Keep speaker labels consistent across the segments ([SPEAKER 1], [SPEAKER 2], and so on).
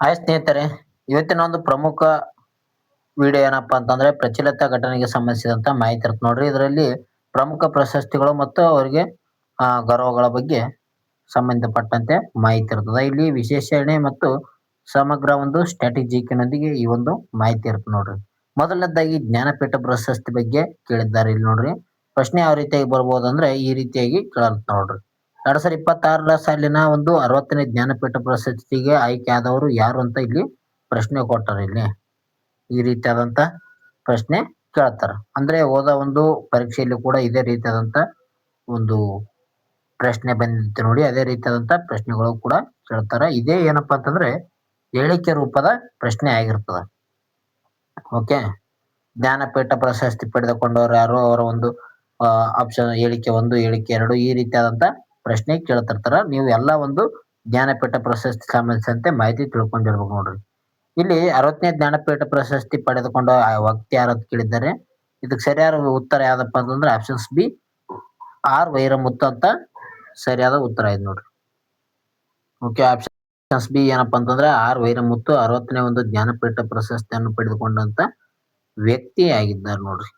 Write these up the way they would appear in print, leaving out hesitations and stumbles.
[SPEAKER 1] Hi ಸ್ನೇಹಿತರೆ, ಇವತ್ತಿನ ಒಂದು ಪ್ರಮುಖ ವಿಡಿಯೋ ಏನಪ್ಪಾ ಅಂತಂದ್ರೆ ಪ್ರಚಲಿತ ಘಟನೆಗೆ ಸಂಬಂಧಿಸಿದಂತ ಮಾಹಿತಿ ಇರುತ್ತೆ ನೋಡ್ರಿ. ಇದರಲ್ಲಿ ಪ್ರಮುಖ ಪ್ರಶಸ್ತಿಗಳು ಮತ್ತು ಅವರಿಗೆ ಗೌರವಗಳ ಬಗ್ಗೆ ಸಂಬಂಧಪಟ್ಟಂತೆ ಮಾಹಿತಿ ಇರ್ತದೆ. ಇಲ್ಲಿ ವಿಶೇಷಣೆ ಮತ್ತು ಸಮಗ್ರ ಒಂದು ಸ್ಟ್ರಾಟಜಿಕ್ನೊಂದಿಗೆ ಈ ಒಂದು ಮಾಹಿತಿ ಇರುತ್ತೆ ನೋಡ್ರಿ. ಮೊದಲನೇದಾಗಿ ಜ್ಞಾನಪೀಠ ಪ್ರಶಸ್ತಿ ಬಗ್ಗೆ ಕೇಳಿದ್ದಾರೆ ಇಲ್ಲಿ ನೋಡ್ರಿ. ಪ್ರಶ್ನೆ ಯಾವ ರೀತಿಯಾಗಿ ಬರ್ಬೋದು ಅಂದ್ರೆ ಈ ರೀತಿಯಾಗಿ ಕೇಳಂತ ನೋಡ್ರಿ. 2026 ಸಾಲಿನ ಒಂದು 60ನೇ ಜ್ಞಾನಪೀಠ ಪ್ರಶಸ್ತಿಗೆ ಆಯ್ಕೆ ಆದವರು ಯಾರು ಅಂತ ಇಲ್ಲಿ ಪ್ರಶ್ನೆ ಕೊಟ್ಟಾರೆ. ಇಲ್ಲಿ ಈ ರೀತಿಯಾದಂತ ಪ್ರಶ್ನೆ ಕೇಳ್ತಾರ. ಅಂದ್ರೆ ಹೋದ ಒಂದು ಪರೀಕ್ಷೆಯಲ್ಲಿ ಕೂಡ ಇದೇ ರೀತಿಯಾದಂತ ಒಂದು ಪ್ರಶ್ನೆ ಬಂದಿತ್ತು ನೋಡಿ. ಅದೇ ರೀತಿಯಾದಂತ ಪ್ರಶ್ನೆಗಳು ಕೂಡ ಕೇಳ್ತಾರ. ಇದೇ ಏನಪ್ಪಾ ಅಂತಂದ್ರೆ ಹೇಳಿಕೆ ರೂಪದ ಪ್ರಶ್ನೆ ಆಗಿರ್ತದ. ಓಕೆ, ಜ್ಞಾನಪೀಠ ಪ್ರಶಸ್ತಿ ಪಡೆದುಕೊಂಡವರು ಯಾರು, ಅವರ ಒಂದು ಆಪ್ಷನ್ ಹೇಳಿಕೆ 1, ಹೇಳಿಕೆ 2 ಈ ರೀತಿಯಾದಂತ ಪ್ರಶ್ನೆ ಕೇಳ್ತಿರ್ತಾರ. ನೀವು ಎಲ್ಲ ಒಂದು ಜ್ಞಾನಪೀಠ ಪ್ರಶಸ್ತಿ ಸಂಬಂಧಿಸಿದಂತೆ ಮಾಹಿತಿ ತಿಳ್ಕೊಂಡಿರ್ಬೇಕು ನೋಡ್ರಿ. ಇಲ್ಲಿ 60ನೇ ಜ್ಞಾನಪೀಠ ಪ್ರಶಸ್ತಿ ಪಡೆದುಕೊಂಡ ವ್ಯಕ್ತಿ ಯಾರು ಅಂತ ಕೇಳಿದ್ದಾರೆ. ಇದಕ್ಕೆ ಸರಿಯಾದ ಉತ್ತರ ಯಾವ್ದಪ್ಪ ಅಂತಂದ್ರೆ ಆಪ್ಷನ್ಸ್ ಬಿ, ಆರ್ ವೈರಮುತ್ತು ಅಂತ ಸರಿಯಾದ ಉತ್ತರ ಇದೆ ನೋಡ್ರಿ. ಓಕೆ, ಆಪ್ಷನ್ಸ್ ಬಿ ಏನಪ್ಪಾ ಅಂತಂದ್ರೆ ಆರ್ ವೈರಮುತ್ತು 60ನೇ ಒಂದು ಜ್ಞಾನಪೀಠ ಪ್ರಶಸ್ತಿಯನ್ನು ಪಡೆದುಕೊಂಡಂತ ವ್ಯಕ್ತಿ ಆಗಿದ್ದಾರೆ ನೋಡ್ರಿ.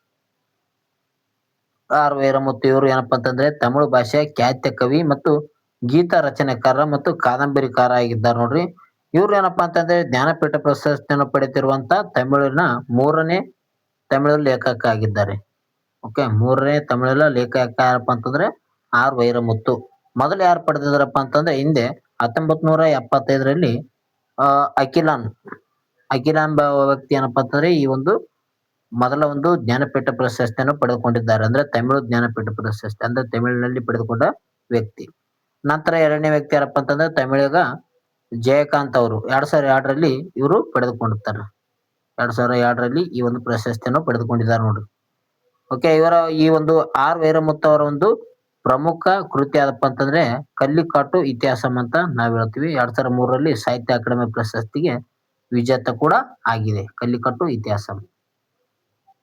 [SPEAKER 1] ಆರ್ ವೈರಮುತ್ತು ಇವರು ಏನಪ್ಪಾ ಅಂತಂದ್ರೆ ತಮಿಳು ಭಾಷೆಯ ಖ್ಯಾತ ಕವಿ ಮತ್ತು ಗೀತ ರಚನೆಕಾರ ಮತ್ತು ಕಾದಂಬರಿಕಾರ ಆಗಿದ್ದಾರೆ ನೋಡ್ರಿ. ಇವ್ರು ಏನಪ್ಪಾ ಅಂತಂದ್ರೆ ಜ್ಞಾನಪೀಠ ಪ್ರಶಸ್ತಿಯನ್ನು ಪಡೆದಿರುವಂತ ತಮಿಳಿನ 3ನೇ ತಮಿಳು ಲೇಖಕ ಆಗಿದ್ದಾರೆ. ಓಕೆ, 3ನೇ ತಮಿಳಿನ ಲೇಖಕ ಯಾರಪ್ಪ ಅಂತಂದ್ರೆ ಆರ್ ವೈರಮುತ್ತು. ಮೊದಲು ಯಾರು ಪಡೆದಿದ್ದಾರಪ್ಪ ಅಂತಂದ್ರೆ ಹಿಂದೆ 1975ರಲ್ಲಿ ಅಖಿಲಾನ್ ವ್ಯಕ್ತಿ ಏನಪ್ಪಾ ಅಂತಂದ್ರೆ ಈ ಒಂದು ಮೊದಲ ಒಂದು ಜ್ಞಾನಪೀಠ ಪ್ರಶಸ್ತಿಯನ್ನು ಪಡೆದುಕೊಂಡಿದ್ದಾರೆ. ಅಂದ್ರೆ ತಮಿಳು ಜ್ಞಾನಪೀಠ ಪ್ರಶಸ್ತಿ ಅಂದ್ರೆ ತಮಿಳಿನಲ್ಲಿ ಪಡೆದುಕೊಂಡ ವ್ಯಕ್ತಿ. ನಂತರ ಎರಡನೇ ವ್ಯಕ್ತಿ ಯಾರಪ್ಪ ಅಂತಂದ್ರೆ ತಮಿಳಿಗ ಜಯಕಾಂತ್ ಅವರು 2002ರಲ್ಲಿ ಇವರು ಪಡೆದುಕೊಂಡಿರ್ತಾರೆ. 2002ರಲ್ಲಿ ಈ ಒಂದು ಪ್ರಶಸ್ತಿಯನ್ನು ಪಡೆದುಕೊಂಡಿದ್ದಾರೆ ನೋಡ್ರಿ. ಓಕೆ, ಇವರ ಈ ಒಂದು ಆರ್ ವೈರಮುತ್ತು ಅವರ ಒಂದು ಪ್ರಮುಖ ಕೃತಿ ಯಾವ್ದಪ್ಪ ಅಂತಂದ್ರೆ ಕಲ್ಲಿಕಾಟು ಇತಿಹಾಸಂ ಅಂತ ನಾವ್ ಹೇಳ್ತೀವಿ. 2003ರಲ್ಲಿ ಸಾಹಿತ್ಯ ಅಕಾಡೆಮಿ ಪ್ರಶಸ್ತಿಗೆ ವಿಜೇತ ಕೂಡ ಆಗಿದೆ ಕಲ್ಲಿಕಟ್ಟು ಇತಿಹಾಸಂ.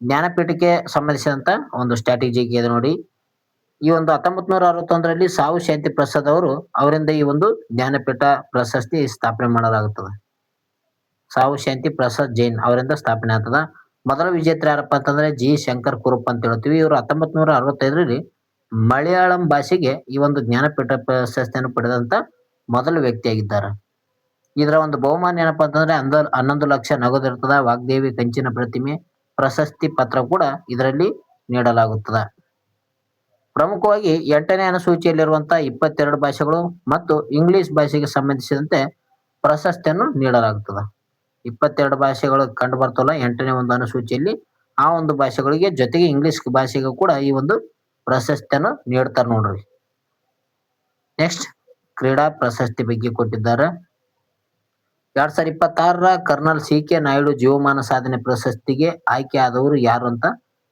[SPEAKER 1] ಜ್ಞಾನಪೀಠಕ್ಕೆ ಸಂಬಂಧಿಸಿದಂತ ಒಂದು ಸ್ಟ್ರಾಟಜಿ ಇದೆ ನೋಡಿ. ಈ ಒಂದು 1961ರಲ್ಲಿ ಸಾವು ಶಾಂತಿ ಪ್ರಸಾದ್ ಅವರಿಂದ ಈ ಒಂದು ಜ್ಞಾನಪೀಠ ಪ್ರಶಸ್ತಿ ಸ್ಥಾಪನೆ ಮಾಡಲಾಗುತ್ತದೆ. ಸಾವು ಶಾಂತಿ ಪ್ರಸಾದ್ ಜೈನ್ ಅವರಿಂದ ಸ್ಥಾಪನೆ ಆಗ್ತದ. ಮೊದಲ ವಿಜೇತರು ಯಾರಪ್ಪ ಅಂತಂದ್ರೆ ಜಿ ಶಂಕರ್ ಕುರುಪ್ ಅಂತ ಹೇಳ್ತೀವಿ. ಇವರು 1965ರಲ್ಲಿ ಮಲಯಾಳಂ ಭಾಷೆಗೆ ಈ ಒಂದು ಜ್ಞಾನಪೀಠ ಪ್ರಶಸ್ತಿಯನ್ನು ಪಡೆದಂತ ಮೊದಲ ವ್ಯಕ್ತಿಯಾಗಿದ್ದಾರೆ. ಇದರ ಒಂದು ಬಹುಮಾನ ಏನಪ್ಪಾ ಅಂತಂದ್ರೆ 11 ಲಕ್ಷ ನಗದು ಇರ್ತದ. ವಾಗ್ದೇವಿ ಕಂಚಿನ ಪ್ರತಿಮೆ, ಪ್ರಶಸ್ತಿ ಪತ್ರ ಕೂಡ ಇದರಲ್ಲಿ ನೀಡಲಾಗುತ್ತದೆ. ಪ್ರಮುಖವಾಗಿ 8ನೇ ಅನುಸೂಚಿಯಲ್ಲಿರುವಂತಹ 22 ಭಾಷೆಗಳು ಮತ್ತು ಇಂಗ್ಲಿಷ್ ಭಾಷೆಗೆ ಸಂಬಂಧಿಸಿದಂತೆ ಪ್ರಶಸ್ತಿಯನ್ನು ನೀಡಲಾಗುತ್ತದೆ. 22 ಭಾಷೆಗಳು ಕಂಡು ಬರ್ತವಲ್ಲ 8ನೇ ಒಂದು ಅನುಸೂಚಿಯಲ್ಲಿ, ಆ ಒಂದು ಭಾಷೆಗಳಿಗೆ ಜೊತೆಗೆ ಇಂಗ್ಲಿಷ್ ಭಾಷೆಗೂ ಕೂಡ ಈ ಒಂದು ಪ್ರಶಸ್ತಿಯನ್ನು ನೀಡ್ತಾರೆ ನೋಡ್ರಿ. ನೆಕ್ಸ್ಟ್, ಕ್ರೀಡಾ ಪ್ರಶಸ್ತಿ ಬಗ್ಗೆ ಕೊಟ್ಟಿದ್ದಾರೆ. 2026ರ ಕರ್ನಲ್ ಸಿ.ಕೆ. ನಾಯ್ಡು ಜೀವಮಾನ ಸಾಧನೆ ಪ್ರಶಸ್ತಿಗೆ ಆಯ್ಕೆ ಆದವರು ಯಾರು ಅಂತ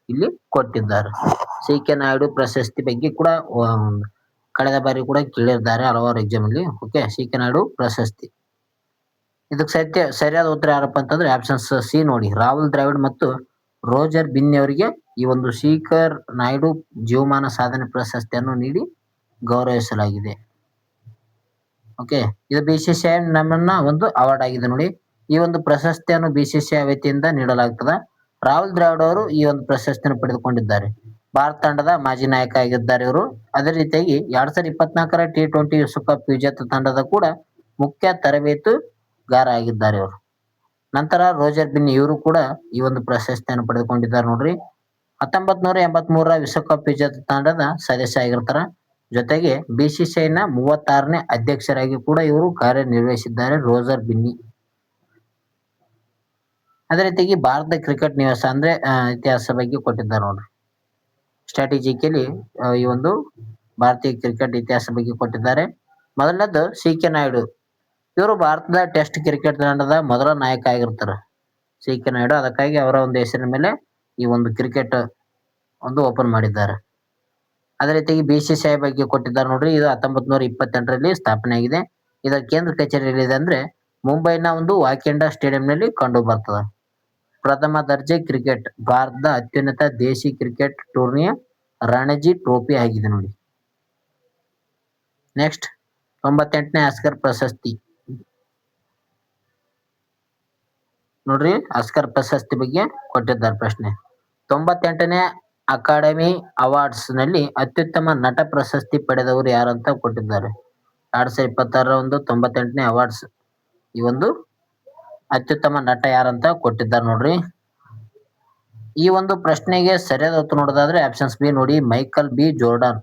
[SPEAKER 1] ಇಲ್ಲಿ ಕೊಟ್ಟಿದ್ದಾರೆ. ಸಿ.ಕೆ. ನಾಯ್ಡು ಪ್ರಶಸ್ತಿ ಬಗ್ಗೆ ಕೂಡ ಕಳೆದ ಬಾರಿ ಕೂಡ ಕೇಳಿದ್ದಾರೆ ಹಲವಾರು ಎಕ್ಸಾಮ್ ಅಲ್ಲಿ. Okay, CK. ನಾಯ್ಡು ಪ್ರಶಸ್ತಿ ಇದಕ್ಕೆ ಸರಿಯಾದ ಉತ್ತರ ಯಾರಪ್ಪ ಅಂತಂದ್ರೆ ಆಪ್ಷನ್ಸ್ ಸಿ ನೋಡಿ, ರಾಹುಲ್ ದ್ರಾವಿಡ್ ಮತ್ತು ರೋಜರ್ ಬಿನ್ನಿ ಅವರಿಗೆ ಈ ಒಂದು ಸಿ.ಕೆ. ನಾಯ್ಡು ಜೀವಮಾನ ಸಾಧನೆ ಪ್ರಶಸ್ತಿಯನ್ನು ನೀಡಿ ಗೌರವಿಸಲಾಗಿದೆ. ಓಕೆ, ಇದು BCCI ನಮ್ಮನ್ನ ಒಂದು ಅವಾರ್ಡ್ ಆಗಿದೆ ನೋಡಿ. ಈ ಒಂದು ಪ್ರಶಸ್ತಿಯನ್ನು BCCI ವತಿಯಿಂದ ನೀಡಲಾಗ್ತದೆ. ರಾಹುಲ್ ದ್ರಾವಿಡ್ ಅವರು ಈ ಒಂದು ಪ್ರಶಸ್ತಿಯನ್ನು ಪಡೆದುಕೊಂಡಿದ್ದಾರೆ. ಭಾರತ ತಂಡದ ಮಾಜಿ ನಾಯಕ ಆಗಿದ್ದಾರೆ ಇವರು. ಅದೇ ರೀತಿಯಾಗಿ 2024ರ T20 ವಿಶ್ವಕಪ್ ವಿಜೇತ ತಂಡದ ಕೂಡ ಮುಖ್ಯ ತರಬೇತುಗಾರ ಆಗಿದ್ದಾರೆ ಇವರು. ನಂತರ ರೋಜರ್ ಬಿನ್ನಿ ಇವರು ಕೂಡ ಈ ಒಂದು ಪ್ರಶಸ್ತಿಯನ್ನು ಪಡೆದುಕೊಂಡಿದ್ದಾರೆ ನೋಡ್ರಿ. 1983ರ ವಿಶ್ವಕಪ್ ವಿಜೇತ ತಂಡದ ಸದಸ್ಯ ಆಗಿರ್ತಾರ. ಜೊತೆಗೆ BCCIನ 36ನೇ ಅಧ್ಯಕ್ಷರಾಗಿ ಕೂಡ ಇವರು ಕಾರ್ಯನಿರ್ವಹಿಸಿದ್ದಾರೆ ರೋಜರ್ ಬಿನ್ನಿ. ಅದೇ ರೀತಿಯಾಗಿ ಭಾರತ ಕ್ರಿಕೆಟ್ ನಿವಾಸ ಅಂದ್ರೆ ಇತಿಹಾಸ ಬಗ್ಗೆ ಕೊಟ್ಟಿದ್ದಾರೆ ನೋಡ್ರಿ. ಸ್ಟ್ರಾಟಜಿಕಲಿ ಈ ಒಂದು ಭಾರತೀಯ ಕ್ರಿಕೆಟ್ ಇತಿಹಾಸ ಬಗ್ಗೆ ಕೊಟ್ಟಿದ್ದಾರೆ. ಮೊದಲನೇದು ಸಿ.ಕೆ. ನಾಯ್ಡು ಇವರು ಭಾರತದ ಟೆಸ್ಟ್ ಕ್ರಿಕೆಟ್ ತಂಡದ ಮೊದಲ ನಾಯಕ ಆಗಿರ್ತಾರೆ ಸಿ.ಕೆ. ನಾಯ್ಡು. ಅದಕ್ಕಾಗಿ ಅವರ ಒಂದು ಹೆಸರಿನ ಮೇಲೆ ಈ ಒಂದು ಕ್ರಿಕೆಟ್ ಒಂದು ಓಪನ್ ಮಾಡಿದ್ದಾರೆ. ಅದೇ ರೀತಿಯಾಗಿ BCCI ಬಗ್ಗೆ ಕೊಟ್ಟಿದ್ದಾರೆ ನೋಡ್ರಿ. ಇದು 1928ರಲ್ಲಿ ಸ್ಥಾಪನೆ ಆಗಿದೆ. ಇದರ ಕೇಂದ್ರ ಕಚೇರಿ ಎಲ್ಲಿದೆ ಅಂದ್ರೆ ಮುಂಬೈನ ಒಂದು ವಾಂಖೇಡೆ ಸ್ಟೇಡಿಯಂನಲ್ಲಿ ಕಂಡು ಬರ್ತದೆ. ಪ್ರಥಮ ದರ್ಜೆ ಕ್ರಿಕೆಟ್ ಭಾರತದ ಅತ್ಯುನ್ನತ ದೇಶಿ ಕ್ರಿಕೆಟ್ ಟೂರ್ನಿಯ ರಣಜಿ ಟ್ರೋಫಿ ಆಗಿದೆ ನೋಡಿ. ನೆಕ್ಸ್ಟ್, 98ನೇ ಆಸ್ಕರ್ ಪ್ರಶಸ್ತಿ ನೋಡ್ರಿ ಆಸ್ಕರ್ ಪ್ರಶಸ್ತಿ ಬಗ್ಗೆ ಕೊಟ್ಟಿದ್ದಾರೆ ಪ್ರಶ್ನೆ. 98ನೇ ಅಕಾಡೆಮಿ ಅವಾರ್ಡ್ಸ್ ನಲ್ಲಿ ಅತ್ಯುತ್ತಮ ನಟ ಪ್ರಶಸ್ತಿ ಪಡೆದವರು ಯಾರಂತ ಕೊಟ್ಟಿದ್ದಾರೆ. 2026 ಒಂದು 98ನೇ ಅವಾರ್ಡ್ಸ್ ಈ ಒಂದು ಅತ್ಯುತ್ತಮ ನಟ ಯಾರಂತ ಕೊಟ್ಟಿದ್ದಾರೆ ನೋಡ್ರಿ. ಈ ಒಂದು ಪ್ರಶ್ನೆಗೆ ಸರಿಯಾದ ಉತ್ತರ ನೋಡೋದಾದ್ರೆ ಆಪ್ಷನ್ಸ್ ಬಿ ನೋಡಿ, ಮೈಕಲ್ ಬಿ ಜೋರ್ಡಾನ್.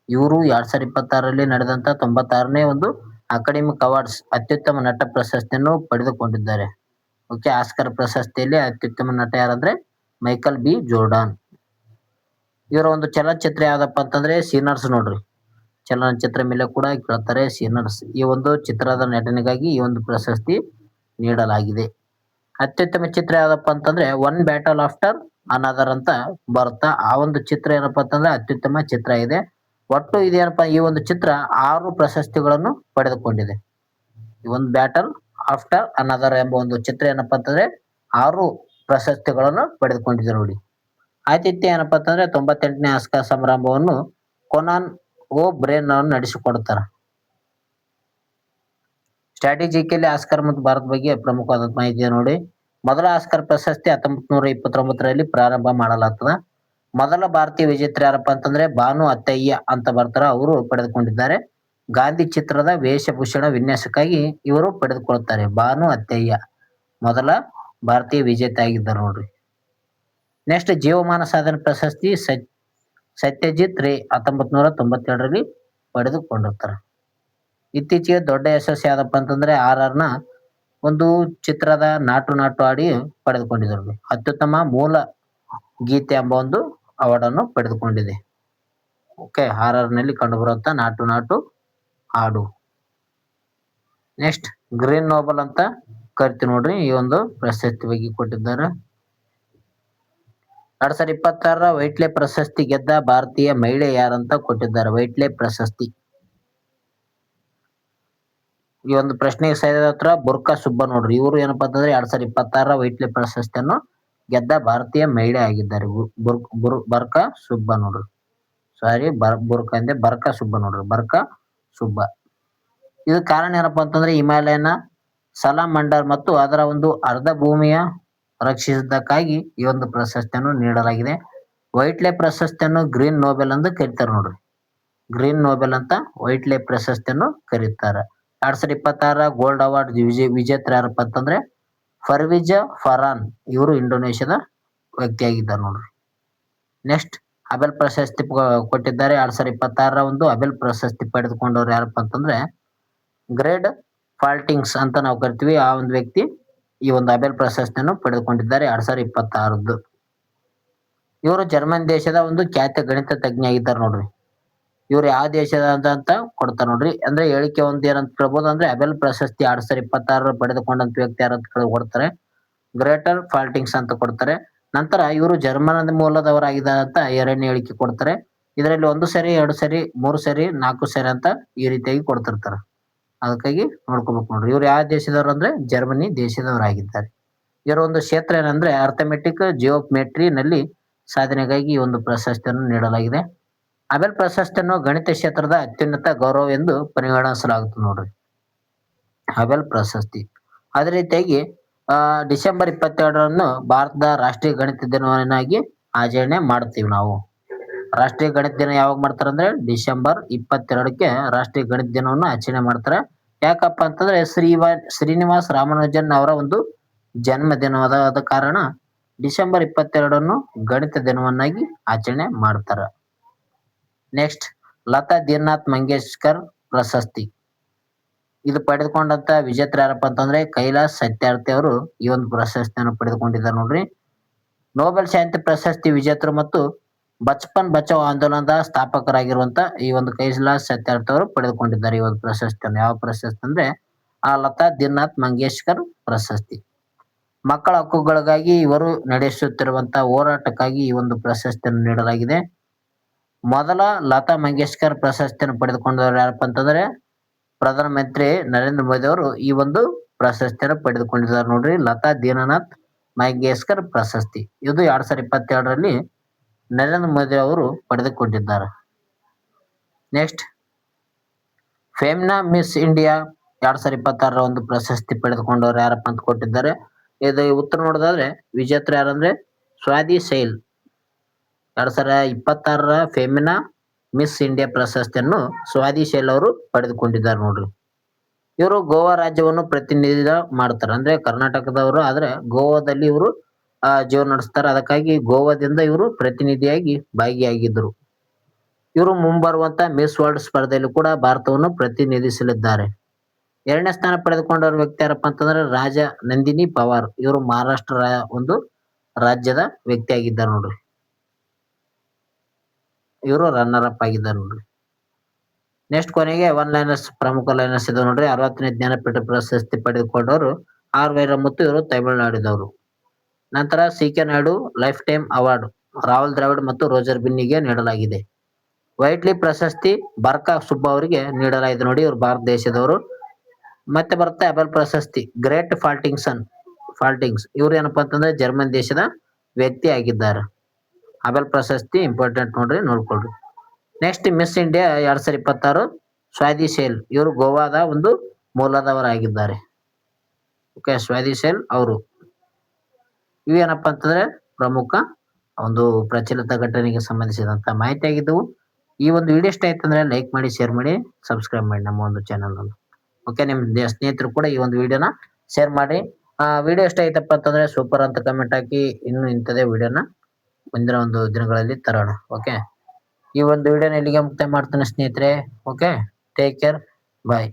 [SPEAKER 1] ಇವರು 2026ರಲ್ಲಿ ನಡೆದಂತ 96ನೇ ಒಂದು ಅಕಾಡೆಮಿಕ್ ಅವಾರ್ಡ್ಸ್ ಅತ್ಯುತ್ತಮ ನಟ ಪ್ರಶಸ್ತಿಯನ್ನು ಪಡೆದುಕೊಂಡಿದ್ದಾರೆ. ಓಕೆ, ಆಸ್ಕರ್ ಪ್ರಶಸ್ತಿಯಲ್ಲಿ ಅತ್ಯುತ್ತಮ ನಟ ಯಾರಂದ್ರೆ ಮೈಕಲ್ ಬಿ ಜೋರ್ಡಾನ್. ಇವರ ಒಂದು ಚಲನಚಿತ್ರ ಯಾವ್ದಪ್ಪ ಅಂತಂದ್ರೆ ಸೀನರ್ಸ್ ನೋಡ್ರಿ. ಚಲನಚಿತ್ರ ಮೇಲೆ ಕೂಡ ಕೇಳ್ತಾರೆ ಸೀನರ್ಸ್. ಈ ಒಂದು ಚಿತ್ರದ ನಟನೆಗಾಗಿ ಈ ಒಂದು ಪ್ರಶಸ್ತಿ ನೀಡಲಾಗಿದೆ. ಅತ್ಯುತ್ತಮ ಚಿತ್ರ ಯಾವ್ದಪ್ಪ ಅಂತಂದ್ರೆ ಒನ್ ಬ್ಯಾಟಲ್ ಆಫ್ಟರ್ ಅನದರ್ ಅಂತ ಬರುತ್ತಾ ಆ ಒಂದು ಚಿತ್ರ ಏನಪ್ಪಾ ಅಂತಂದ್ರೆ ಅತ್ಯುತ್ತಮ ಚಿತ್ರ ಇದೆ. ಒಟ್ಟು ಇದೇನಪ್ಪ, ಈ ಒಂದು ಚಿತ್ರ 6 ಪ್ರಶಸ್ತಿಗಳನ್ನು ಪಡೆದುಕೊಂಡಿದೆ. ಈ ಒಂದು ಬ್ಯಾಟಲ್ ಆಫ್ಟರ್ ಅನದರ್ ಎಂಬ ಒಂದು ಚಿತ್ರ ಏನಪ್ಪಾ ಅಂತಂದ್ರೆ 6 ಪ್ರಶಸ್ತಿಗಳನ್ನು ಪಡೆದುಕೊಂಡಿದೆ ನೋಡಿ. ಆತಿಥ್ಯ ಏನಪ್ಪಾ ಅಂತಂದ್ರೆ 98ನೇ ಆಸ್ಕರ್ ಸಮಾರಂಭವನ್ನು ಕೊನಾನ್ ಓ ಬ್ರೇನ್ ಅನ್ನು ನಡೆಸಿಕೊಡುತ್ತಾರೆ. ಸ್ಟ್ರಾಟಜಿಕಲಿ ಆಸ್ಕರ್ ಮತ್ತು ಭಾರತ ಬಗ್ಗೆ ಪ್ರಮುಖವಾದ ಮಾಹಿತಿ ನೋಡಿ. ಮೊದಲ ಆಸ್ಕರ್ ಪ್ರಶಸ್ತಿ 1929ರಲ್ಲಿ ಪ್ರಾರಂಭ ಮಾಡಲಾಗ್ತದ. ಮೊದಲ ಭಾರತೀಯ ವಿಜೇತರು ಯಾರಪ್ಪ ಅಂತಂದ್ರೆ ಭಾನು ಅತ್ತಯ್ಯ ಅಂತ ಬರ್ತಾರ, ಅವರು ಪಡೆದುಕೊಂಡಿದ್ದಾರೆ. ಗಾಂಧಿ ಚಿತ್ರದ ವೇಷಭೂಷಣ ವಿನ್ಯಾಸಕ್ಕಾಗಿ ಇವರು ಪಡೆದುಕೊಳ್ಳುತ್ತಾರೆ. ಭಾನು ಅತ್ತಯ್ಯ ಮೊದಲ ಭಾರತೀಯ ವಿಜೇತ ಆಗಿದ್ದಾರೆ ನೋಡ್ರಿ. ನೆಕ್ಸ್ಟ್ ಜೀವಮಾನ ಸಾಧನೆ ಪ್ರಶಸ್ತಿ ಸತ್ಯಜಿತ್ ರೇ 1992ರಲ್ಲಿ ಪಡೆದುಕೊಂಡಿರ್ತಾರೆ. ಇತ್ತೀಚೆಗೆ ದೊಡ್ಡ ಯಶಸ್ಸು ಯಾವ್ದಪ್ಪ ಅಂತಂದ್ರೆ RR ಒಂದು ಚಿತ್ರದ ನಾಟು ನಾಟು ಆಡಿ ಪಡೆದುಕೊಂಡಿದ್ದಾರೆ. ಅತ್ಯುತ್ತಮ ಮೂಲ ಗೀತೆ ಎಂಬ ಒಂದು ಅವಾರ್ಡ್ ಅನ್ನು ಪಡೆದುಕೊಂಡಿದೆ. ಓಕೆ, RR ನಲ್ಲಿ ಕಂಡುಬರುವಂತ ನಾಟು ನಾಟು ಹಾಡು. ನೆಕ್ಸ್ಟ್ ಗ್ರೀನ್ ನೋಬಲ್ ಅಂತ ಕರಿತೀವಿ ನೋಡ್ರಿ. ಈ ಒಂದು ಪ್ರಶಸ್ತಿ ಬಗ್ಗೆ ಕೊಟ್ಟಿದ್ದಾರೆ. 2026 ವೈಟ್ಲೆ ಪ್ರಶಸ್ತಿ ಗೆದ್ದ ಭಾರತೀಯ ಮಹಿಳೆ ಯಾರಂತ ಕೊಟ್ಟಿದ್ದಾರೆ. ವೈಟ್ಲೆ ಪ್ರಶಸ್ತಿ ಈ ಒಂದು ಪ್ರಶ್ನೆಗೆ ಸರಿಯಾದ ಉತ್ತರ ಬುರ್ಕಾ ಸುಬ್ಬ ನೋಡ್ರಿ. ಇವರು ಏನಪ್ಪಾ ಅಂತಂದ್ರೆ 2026 ವೈಟ್ಲೆ ಪ್ರಶಸ್ತಿಯನ್ನು ಗೆದ್ದ ಭಾರತೀಯ ಮಹಿಳೆ ಆಗಿದ್ದಾರೆ. ಬರ್ಕಾ ಸುಬ್ಬ ನೋಡ್ರಿ. ಸಾರಿ, ಬುರ್ಕಾ ಅಂದೆ, ಬರ್ಕಾ ಸುಬ್ಬ ನೋಡ್ರಿ. ಬರ್ಕಾ ಸುಬ್ಬ. ಇದು ಕಾರಣ ಏನಪ್ಪಾ ಅಂತಂದ್ರೆ ಹಿಮಾಲಯನ ಸಲಾಮಂಡರ್ ಮತ್ತು ಅದರ ಒಂದು ಅರ್ಧ ಭೂಮಿಯ ರಕ್ಷಿಸಿದ್ದಕ್ಕಾಗಿ ಈ ಒಂದು ಪ್ರಶಸ್ತಿಯನ್ನು ನೀಡಲಾಗಿದೆ. ವೈಟ್ಲೆ ಪ್ರಶಸ್ತಿಯನ್ನು ಗ್ರೀನ್ ನೋಬೆಲ್ ಎಂದು ಕರೀತಾರೆ ನೋಡ್ರಿ. ಗ್ರೀನ್ ನೋಬೆಲ್ ಅಂತ ವೈಟ್ಲೆ ಪ್ರಶಸ್ತಿಯನ್ನು ಕರೀತಾರೆ. 2026 ಗೋಲ್ಡ್ ಅವಾರ್ಡ್ ವಿಜೇತರು ಯಾರಪ್ಪ ಅಂತಂದ್ರೆ ಫರ್ವಿಜ ಫರಾನ್. ಇವರು ಇಂಡೋನೇಷ್ಯಾದ ವ್ಯಕ್ತಿಯಾಗಿದ್ದಾರೆ ನೋಡ್ರಿ. ನೆಕ್ಸ್ಟ್ ಅಬೆಲ್ ಪ್ರಶಸ್ತಿ ಕೊಟ್ಟಿದ್ದಾರೆ. 2026 ಒಂದು ಅಬೆಲ್ ಪ್ರಶಸ್ತಿ ಪಡೆದುಕೊಂಡವ್ರು ಯಾರಪ್ಪ ಅಂತಂದ್ರೆ ಗ್ರೇಡ್ ಫಾಲ್ಟಿಂಗ್ಸ್ ಅಂತ ನಾವು ಕರಿತೀವಿ. ಆ ಒಂದು ವ್ಯಕ್ತಿ ಈ ಒಂದು ಅಬೆಲ್ ಪ್ರಶಸ್ತಿಯನ್ನು ಪಡೆದುಕೊಂಡಿದ್ದಾರೆ 2026. ಇವರು ಜರ್ಮನ್ ದೇಶದ ಒಂದು ಖ್ಯಾತ ಗಣಿತ ತಜ್ಞ ಆಗಿದ್ದಾರೆ ನೋಡ್ರಿ. ಇವ್ರು ಯಾವ ದೇಶದ ಅಂತ ಕೊಡ್ತಾರೆ ನೋಡ್ರಿ. ಅಂದ್ರೆ ಹೇಳಿಕೆ ಒಂದು ಏನಂತ ಕೇಳ್ಬೋದು ಅಂದ್ರೆ ಅಬೆಲ್ ಪ್ರಶಸ್ತಿ 2026 ಪಡೆದುಕೊಂಡಂತ ವ್ಯಕ್ತಿ ಯಾರಂತ ಕೊಡ್ತಾರೆ ಗ್ರೇಟರ್ ಫಾಲ್ಟಿಂಗ್ಸ್ ಅಂತ ಕೊಡ್ತಾರೆ. ನಂತರ ಇವರು ಜರ್ಮನ್ ಮೂಲದವರಾಗಿದ್ದಾರೆ ಅಂತ 2ನೇ ಹೇಳಿಕೆ ಕೊಡ್ತಾರೆ. ಇದರಲ್ಲಿ 1 ಸರಿ 2 ಸರಿ 3 ಸರಿ 4 ಸರಿ ಅಂತ ಈ ರೀತಿಯಾಗಿ ಕೊಡ್ತಿರ್ತಾರೆ. ಅದಕ್ಕಾಗಿ ನೋಡ್ಕೋಬೇಕು ನೋಡ್ರಿ. ಇವ್ರು ಯಾವ ದೇಶದವರು ಅಂದ್ರೆ ಜರ್ಮನಿ ದೇಶದವರಾಗಿದ್ದಾರೆ. ಇವರ ಒಂದು ಕ್ಷೇತ್ರ ಏನಂದ್ರೆ ಅರ್ಥಮೆಟಿಕ್ ಜಿಯೋಮೆಟ್ರಿ ನಲ್ಲಿ ಸಾಧನೆಗಾಗಿ ಈ ಒಂದು ಪ್ರಶಸ್ತಿಯನ್ನು ನೀಡಲಾಗಿದೆ. ಅಬೆಲ್ ಪ್ರಶಸ್ತಿಯನ್ನು ಗಣಿತ ಕ್ಷೇತ್ರದ ಅತ್ಯುನ್ನತ ಗೌರವ ಎಂದು ಪರಿಗಣಿಸಲಾಗುತ್ತದೆ ನೋಡ್ರಿ. ಅಬೆಲ್ ಪ್ರಶಸ್ತಿ ಅದೇ ರೀತಿಯಾಗಿ ಡಿಸೆಂಬರ್ 22ರಂದು ಭಾರತದ ರಾಷ್ಟ್ರೀಯ ಗಣಿತ ದಿನವನ್ನಾಗಿ ಆಚರಣೆ ಮಾಡ್ತೀವಿ ನಾವು. ರಾಷ್ಟ್ರೀಯ ಗಣಿತ ದಿನ ಯಾವಾಗ ಮಾಡ್ತಾರೆ ಅಂದ್ರೆ ಡಿಸೆಂಬರ್ 22ಕ್ಕೆ ರಾಷ್ಟ್ರೀಯ ಗಣಿತ ದಿನವನ್ನು ಆಚರಣೆ ಮಾಡ್ತಾರೆ. ಯಾಕಪ್ಪ ಅಂತಂದ್ರೆ ಶ್ರೀನಿವಾಸ್ ರಾಮಾನುಜನ್ ಅವರ ಒಂದು ಜನ್ಮ ದಿನವಾದ ಕಾರಣ ಡಿಸೆಂಬರ್ 22ನ್ನು ಗಣಿತ ದಿನವನ್ನಾಗಿ ಆಚರಣೆ ಮಾಡ್ತಾರ. ನೆಕ್ಸ್ಟ್ ಲತಾ ದೀನನಾಥ್ ಮಂಗೇಶ್ಕರ್ ಪ್ರಶಸ್ತಿ ಇದು ಪಡೆದುಕೊಂಡಂತ ವಿಜೇತರು ಯಾರಪ್ಪ ಅಂತಂದ್ರೆ ಕೈಲಾಶ್ ಸತ್ಯಾರ್ಥಿ ಅವರು ಈ ಒಂದು ಪ್ರಶಸ್ತಿಯನ್ನು ಪಡೆದುಕೊಂಡಿದ್ದಾರೆ ನೋಡ್ರಿ. ನೋಬೆಲ್ ಶಾಂತಿ ಪ್ರಶಸ್ತಿ ವಿಜೇತರು ಮತ್ತು ಬಚ್ಪನ್ ಬಚಾವ್ ಆಂದೋಲನದ ಸ್ಥಾಪಕರಾಗಿರುವಂತ ಈ ಒಂದು ಕೈಲಾಶ್ ಸತ್ಯಾರ್ಥಿ ಅವರು ಪಡೆದುಕೊಂಡಿದ್ದಾರೆ ಈ ಒಂದು ಪ್ರಶಸ್ತಿಯನ್ನು. ಯಾವ ಪ್ರಶಸ್ತಿ ಅಂದ್ರೆ ಆ ಲತಾ ದೀನನಾಥ್ ಮಂಗೇಶ್ಕರ್ ಪ್ರಶಸ್ತಿ. ಮಕ್ಕಳ ಹಕ್ಕುಗಳಿಗಾಗಿ ಇವರು ನಡೆಸುತ್ತಿರುವಂತ ಹೋರಾಟಕ್ಕಾಗಿ ಈ ಒಂದು ಪ್ರಶಸ್ತಿಯನ್ನು ನೀಡಲಾಗಿದೆ. ಮೊದಲ ಲತಾ ಮಂಗೇಶ್ಕರ್ ಪ್ರಶಸ್ತಿಯನ್ನು ಪಡೆದುಕೊಂಡವರು ಯಾರಪ್ಪ ಅಂತಂದ್ರೆ ಪ್ರಧಾನಮಂತ್ರಿ ನರೇಂದ್ರ ಮೋದಿ ಅವರು ಈ ಒಂದು ಪ್ರಶಸ್ತಿಯನ್ನು ಪಡೆದುಕೊಂಡಿದ್ದಾರೆ ನೋಡ್ರಿ. ಲತಾ ದೀನನಾಥ್ ಮಂಗೇಶ್ಕರ್ ಪ್ರಶಸ್ತಿ ಇದು 2022ರಲ್ಲಿ ನರೇಂದ್ರ ಮೋದಿ ಅವರು ಪಡೆದುಕೊಂಡಿದ್ದಾರೆ. ನೆಕ್ಸ್ಟ್ ಫೆಮ್ನಾ ಮಿಸ್ ಇಂಡಿಯಾ 2026 ಒಂದು ಪ್ರಶಸ್ತಿ ಪಡೆದುಕೊಂಡವರು ಯಾರಪ್ಪ ಅಂತ ಕೊಟ್ಟಿದ್ದಾರೆ ಇದು ಉತ್ತರ ನೋಡೋದಾದ್ರೆ ವಿಜೇತರು ಯಾರಂದ್ರೆ ಸ್ವಾತಿ ಶೈಲ್ 2026ರ ಫೆಮಿನಾ ಮಿಸ್ ಇಂಡಿಯಾ ಪ್ರಶಸ್ತಿಯನ್ನು ಸ್ವಾತಿ ಶೈಲ್ ಅವರು ಪಡೆದುಕೊಂಡಿದ್ದಾರೆ ನೋಡ್ರಿ. ಇವರು ಗೋವಾ ರಾಜ್ಯವನ್ನು ಪ್ರತಿನಿಧಿಸ ಮಾಡ್ತಾರೆ, ಅಂದ್ರೆ ಕರ್ನಾಟಕದವರು ಆದ್ರೆ ಗೋವಾದಲ್ಲಿ ಇವರು ಜೀವನ ನಡೆಸ್ತಾರೆ. ಅದಕ್ಕಾಗಿ ಗೋವಾದಿಂದ ಇವರು ಪ್ರತಿನಿಧಿಯಾಗಿ ಭಾಗಿಯಾಗಿದ್ದರು. ಇವರು ಮುಂಬರುವಂತ ಮಿಸ್ ವರ್ಲ್ಡ್ ಸ್ಪರ್ಧೆಯಲ್ಲಿ ಕೂಡ ಭಾರತವನ್ನು ಪ್ರತಿನಿಧಿಸಲಿದ್ದಾರೆ. 2ನೇ ಸ್ಥಾನ ಪಡೆದುಕೊಂಡವ್ರ ವ್ಯಕ್ತಿ ಯಾರಪ್ಪ ಅಂತಂದ್ರೆ ರಾಜ ನಂದಿನಿ ಪವಾರ್. ಇವರು ಮಹಾರಾಷ್ಟ್ರ ಒಂದು ರಾಜ್ಯದ ವ್ಯಕ್ತಿ ಆಗಿದ್ದಾರೆ ನೋಡ್ರಿ. ಇವರು ರನ್ನರ್ ಅಪ್ ಆಗಿದ್ದಾರೆ ನೋಡ್ರಿ. ನೆಕ್ಸ್ಟ್ ಕೊನೆಗೆ ಒನ್ ಲೈನರ್ಸ್, ಪ್ರಮುಖ ಲೈನರ್ಸ್ ಇದಾವೆ ನೋಡ್ರಿ. 60ನೇ ಜ್ಞಾನಪೀಠ ಪ್ರಶಸ್ತಿ ಪಡೆದುಕೊಂಡವರು ಆರ್ ವೈರಮುತ್ತು. ಇವರು ತಮಿಳುನಾಡಿದವರು. ನಂತರ CK. Naidu life time award Rahul Dravid ಮತ್ತು ರೋಜರ್ ಬಿನ್ನಿಗೆ ನೀಡಲಾಗಿದೆ. ವೈಟ್ಲಿ ಪ್ರಶಸ್ತಿ ಬರ್ಕಾ ಸುಬ್ಬಾ ಅವರಿಗೆ ನೀಡಲಾಗಿದೆ ನೋಡಿ, ಇವರು ಭಾರತ ದೇಶದವರು. ಮತ್ತೆ ಬರುತ್ತೆ ಅಬೆಲ್ ಪ್ರಶಸ್ತಿ ಗ್ರೇಟ್ ಫಾಲ್ಟಿಂಗ್ಸ್. ಇವ್ರು ಏನಪ್ಪಾ ಅಂತಂದ್ರೆ ಜರ್ಮನ್ ದೇಶದ ವ್ಯಕ್ತಿ ಆಗಿದ್ದಾರೆ. ಅಬೆಲ್ ಪ್ರಶಸ್ತಿ ಇಂಪಾರ್ಟೆಂಟ್ ನೋಡ್ರಿ, ನೋಡ್ಕೊಳ್ರಿ. Next miss India 2026 Swati Shail. ಇವರು ಗೋವಾದ ಒಂದು ಮೂಲದವರಾಗಿದ್ದಾರೆ. ಓಕೆ, ಸ್ವಾತಿ ಶೈಲ್ ಅವರು. ಇವೇನಪ್ಪಾ ಅಂತಂದ್ರೆ ಪ್ರಮುಖ ಒಂದು ಪ್ರಚಲಿತ ಘಟನೆಗೆ ಸಂಬಂಧಿಸಿದಂತ ಮಾಹಿತಿ ಆಗಿದ್ದವು. ಈ ಒಂದು ವಿಡಿಯೋ ಇಷ್ಟ ಆಯ್ತು ಅಂದ್ರೆ ಲೈಕ್ ಮಾಡಿ, ಶೇರ್ ಮಾಡಿ, ಸಬ್ಸ್ಕ್ರೈಬ್ ಮಾಡಿ ನಮ್ಮ ಒಂದು ಚಾನಲ್ ಅನ್ನು. ಓಕೆ, ನಿಮ್ಮ ಸ್ನೇಹಿತರು ಕೂಡ ಈ ಒಂದು ವಿಡಿಯೋನ ಶೇರ್ ಮಾಡಿ. ವಿಡಿಯೋ ಇಷ್ಟ ಆಯ್ತಪ್ಪ ಅಂತಂದ್ರೆ ಸೂಪರ್ ಅಂತ ಕಮೆಂಟ್ ಹಾಕಿ. ಇನ್ನು ಇಂಥದೇ ವಿಡಿಯೋನ ಮುಂದಿನ ಒಂದು ದಿನಗಳಲ್ಲಿ ತರೋಣ. ಓಕೆ, ಈ ಒಂದು ವಿಡಿಯೋನ ಇಲ್ಲಿಗೆ ಮುಕ್ತಾಯ ಮಾಡ್ತೇನೆ ಸ್ನೇಹಿತರೆ. ಓಕೆ, ಟೇಕ್ ಕೇರ್, ಬಾಯ್.